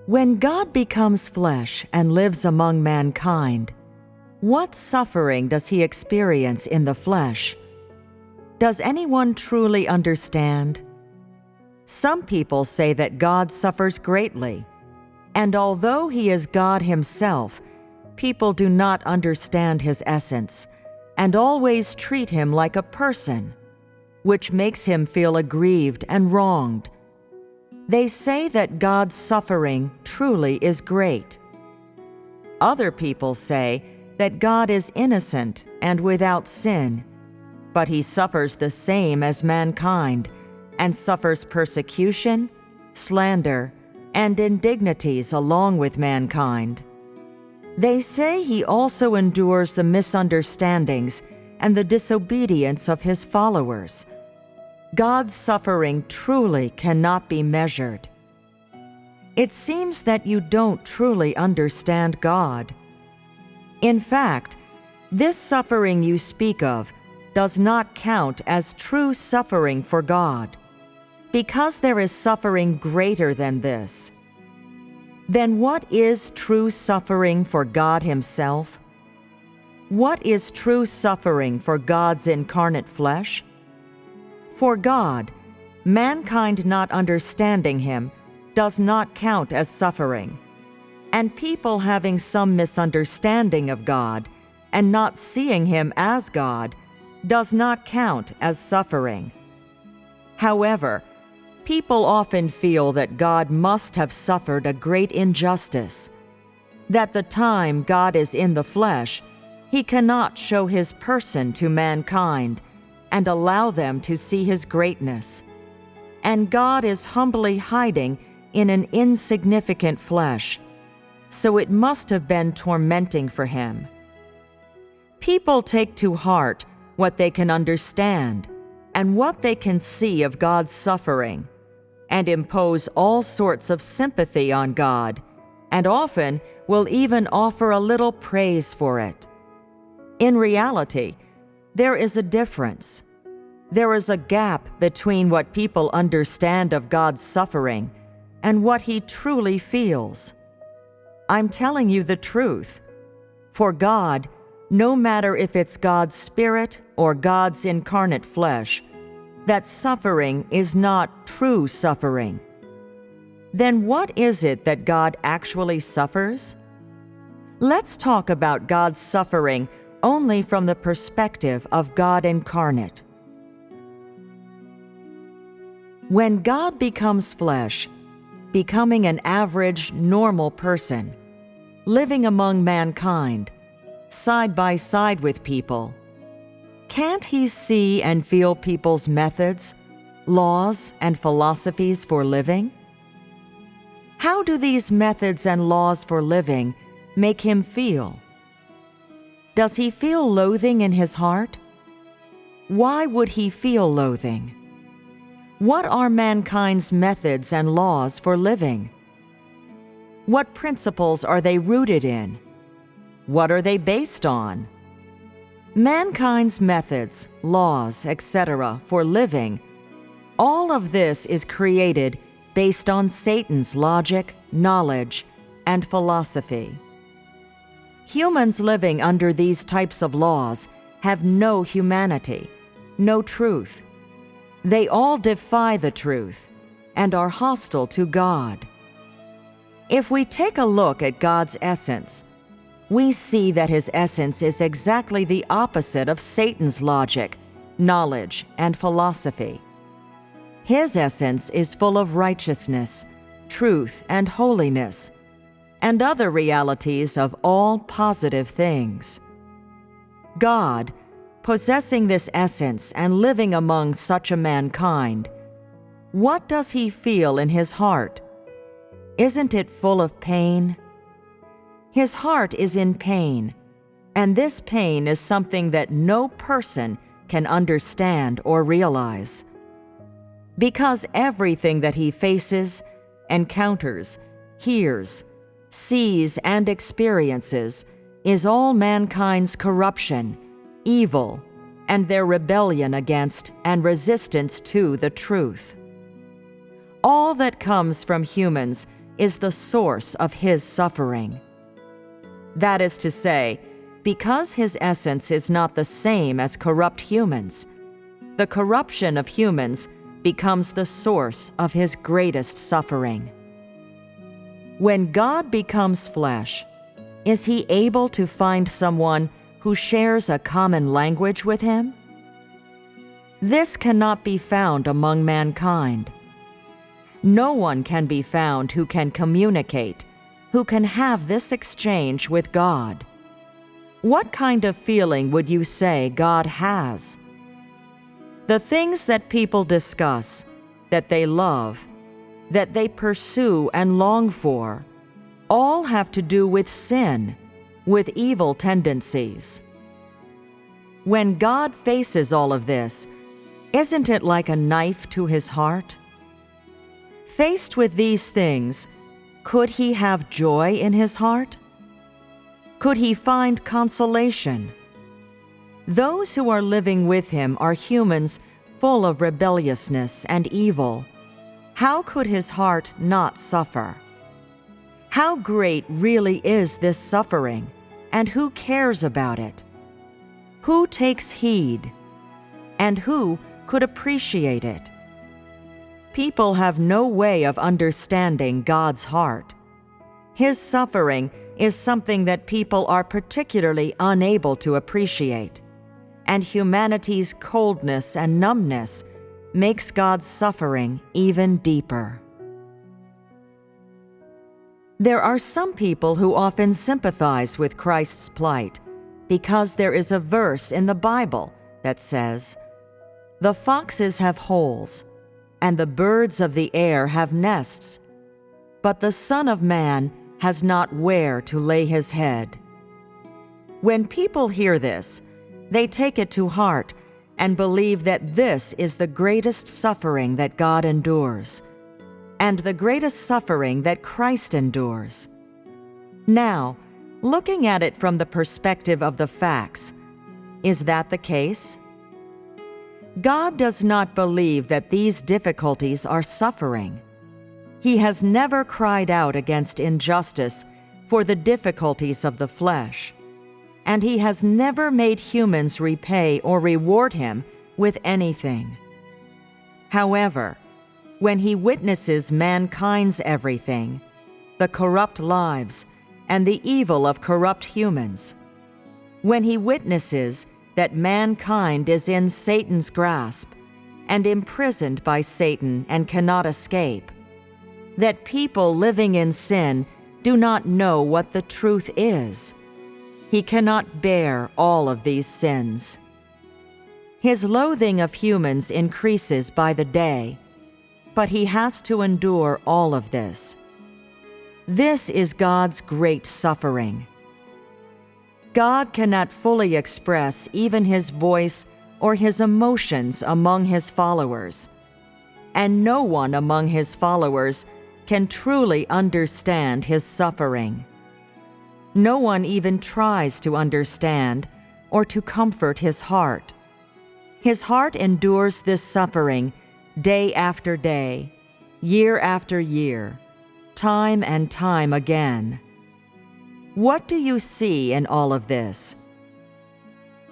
When God becomes flesh and lives among mankind, what suffering does he experience in the flesh? Does anyone truly understand? Some people say that God suffers greatly, and although he is God himself, people do not understand his essence and always treat him like a person, which makes him feel aggrieved and wronged. They say that God's suffering truly is great. Other people say that God is innocent and without sin, but he suffers the same as mankind and suffers persecution, slander, and indignities along with mankind. They say he also endures the misunderstandings and the disobedience of his followers. God's suffering truly cannot be measured. It seems that you don't truly understand God. In fact, this suffering you speak of does not count as true suffering for God, because there is suffering greater than this. Then what is true suffering for God himself? What is true suffering for God's incarnate flesh? For God, mankind not understanding him does not count as suffering, and people having some misunderstanding of God and not seeing him as God does not count as suffering. However, people often feel that God must have suffered a great injustice, that the time God is in the flesh, he cannot show his person to mankind and allow them to see his greatness, and God is humbly hiding in an insignificant flesh, so it must have been tormenting for him. People take to heart what they can understand and what they can see of God's suffering, and impose all sorts of sympathy on God, and often will even offer a little praise for it. In reality, there is a difference. There is a gap between what people understand of God's suffering and what he truly feels. I'm telling you the truth. For God, no matter if it's God's Spirit or God's incarnate flesh, that suffering is not true suffering. Then what is it that God actually suffers? Let's talk about God's suffering only from the perspective of God incarnate. When God becomes flesh, becoming an average, normal person, living among mankind, side by side with people, can't he see and feel people's methods, laws, and philosophies for living? How do these methods and laws for living make him feel? Does he feel loathing in his heart? Why would he feel loathing? What are mankind's methods and laws for living? What principles are they rooted in? What are they based on? Mankind's methods, laws, etc. for living, all of this is created based on Satan's logic, knowledge, and philosophy. Humans living under these types of laws have no humanity, no truth. They all defy the truth and are hostile to God. If we take a look at God's essence, we see that his essence is exactly the opposite of Satan's logic, knowledge, and philosophy. His essence is full of righteousness, truth, and holiness, and other realities of all positive things. God, possessing this essence and living among such a mankind, what does he feel in his heart? Isn't it full of pain? His heart is in pain, and this pain is something that no person can understand or realize. Because everything that he faces, encounters, hears, sees, and experiences is all mankind's corruption, evil, and their rebellion against and resistance to the truth. All that comes from humans is the source of his suffering. That is to say, because his essence is not the same as corrupt humans, the corruption of humans becomes the source of his greatest suffering. When God becomes flesh, is he able to find someone who shares a common language with him? This cannot be found among mankind. No one can be found who can communicate, who can have this exchange with God. What kind of feeling would you say God has? The things that people discuss, that they love, that they pursue and long for, all have to do with sin, with evil tendencies. When God faces all of this, isn't it like a knife to his heart? Faced with these things, could he have joy in his heart? Could he find consolation? Those who are living with him are humans full of rebelliousness and evil. How could his heart not suffer? How great really is this suffering, and who cares about it? Who takes heed? And who could appreciate it? People have no way of understanding God's heart. His suffering is something that people are particularly unable to appreciate, and humanity's coldness and numbness makes God's suffering even deeper. There are some people who often sympathize with Christ's plight because there is a verse in the Bible that says, "The foxes have holes, and the birds of the air have nests, but the Son of Man has not where to lay his head." When people hear this, they take it to heart and believe that this is the greatest suffering that God endures, and the greatest suffering that Christ endures. Now, looking at it from the perspective of the facts, is that the case? God does not believe that these difficulties are suffering. He has never cried out against injustice for the difficulties of the flesh, and he has never made humans repay or reward him with anything. However, when he witnesses mankind's everything, the corrupt lives and the evil of corrupt humans, when he witnesses that mankind is in Satan's grasp and imprisoned by Satan and cannot escape, that people living in sin do not know what the truth is, he cannot bear all of these sins. His loathing of humans increases by the day, but he has to endure all of this. This is God's great suffering. God cannot fully express even his voice or his emotions among his followers, and no one among his followers can truly understand his suffering. No one even tries to understand or to comfort his heart. His heart endures this suffering day after day, year after year, time and time again. What do you see in all of this?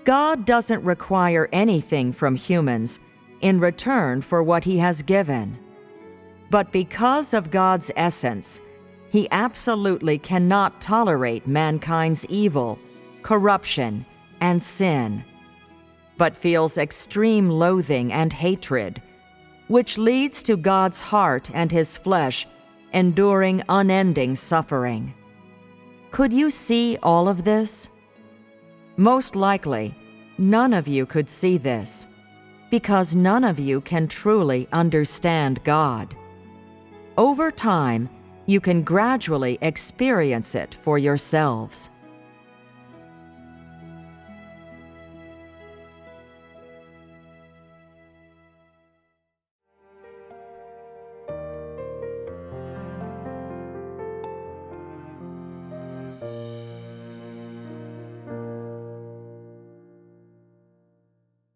God doesn't require anything from humans in return for what he has given. But because of God's essence, he absolutely cannot tolerate mankind's evil, corruption, and sin, but feels extreme loathing and hatred, which leads to God's heart and his flesh enduring unending suffering. Could you see all of this? Most likely, none of you could see this, because none of you can truly understand God. Over time, you can gradually experience it for yourselves.